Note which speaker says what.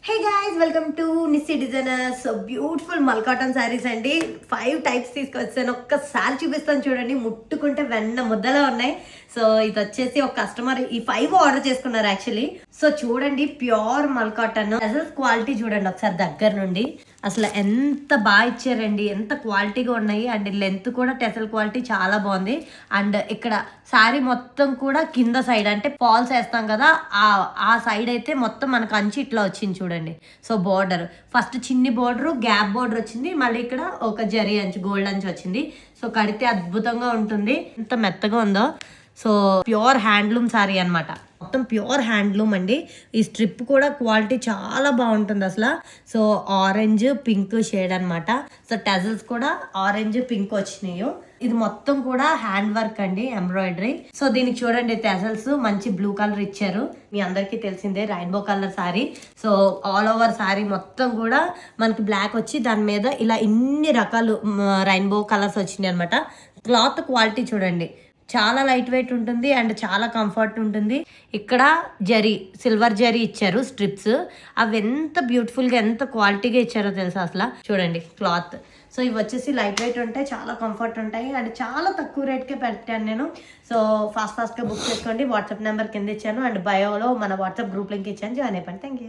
Speaker 1: Hey guys welcome to Nissi designers. Beautiful మల్ cotton saris అండి. 5 types తీసుకొచ్చాను. ఒక్కసారి చూపిస్తాను చూడండి, ముట్టుకుంటే వెన్న ముద్దలా ఉన్నాయి. సో ఇది వచ్చేసి ఒక కస్టమర్ ఈ 5 ఆర్డర్ చేసుకున్నారు యాక్చువల్లీ. సో చూడండి, ప్యూర్ మల్ కాటన్ అసలు క్వాలిటీ చూడండి ఒకసారి దగ్గర నుండి. అసలు ఎంత బాగా ఇచ్చారండి, ఎంత క్వాలిటీగా ఉన్నాయి. అండ్ లెంత్ కూడా టెసల్ క్వాలిటీ చాలా బాగుంది. అండ్ ఇక్కడ శారీ మొత్తం కూడా కింద సైడ్ అంటే పాల్స్ వేస్తాం కదా, ఆ సైడ్ అయితే మొత్తం మనకు అంచి ఇట్లా వచ్చింది చూడండి. సో బోర్డర్ ఫస్ట్ చిన్ని బోర్డర్, గ్యాప్ బోర్డర్ వచ్చింది, మళ్ళీ ఇక్కడ ఒక జరీ అంచు, గోల్డ్ అంచు వచ్చింది. సో కడితే అద్భుతంగా ఉంటుంది, ఎంత మెత్తగా ఉందో. సో ప్యూర్ హ్యాండ్లూమ్ శారీ అనమాట, మొత్తం ప్యూర్ హ్యాండ్లూమ్ అండి. ఈ స్ట్రిప్ కూడా క్వాలిటీ చాలా బాగుంటుంది అసలు. సో ఆరెంజ్ పింక్ షేడ్ అనమాట. సో టజల్స్ కూడా ఆరెంజ్ పింక్ వచ్చినాయి. ఇది మొత్తం కూడా హ్యాండ్ వర్క్ అండి, ఎంబ్రాయిడరీ. సో దీనికి చూడండి, టెజల్స్ మంచి బ్లూ కలర్ ఇచ్చారు. మీ అందరికీ తెలిసిందే rainbow colour sari. So all over sari మొత్తం కూడా మనకి బ్లాక్ వచ్చి దాని మీద ఇలా ఇన్ని రకాలు రెయిన్బో కలర్స్ వచ్చినాయి అనమాట. క్లాత్ క్వాలిటీ చూడండి, చాలా లైట్ వెయిట్ ఉంటుంది అండ్ చాలా కంఫర్ట్ ఉంటుంది. ఇక్కడ జరీ, సిల్వర్ జరీ ఇచ్చారు స్ట్రిప్స్. అవి ఎంత బ్యూటిఫుల్గా, ఎంత క్వాలిటీగా ఇచ్చారో తెలుసా అసలు. చూడండి క్లాత్. సో ఇవి వచ్చేసి లైట్ వెయిట్ ఉంటాయి, చాలా కంఫర్ట్ ఉంటాయి అండ్ చాలా తక్కువ రేట్కే పెట్టాను నేను. సో ఫాస్ట్గా బుక్ చేసుకోండి. వాట్సాప్ నెంబర్ కింద ఇచ్చాను అండ్ బయోలో మన వాట్సాప్ గ్రూప్ లింక్ ఇచ్చాను, జాయిన్ అయిపోండి. Thank you.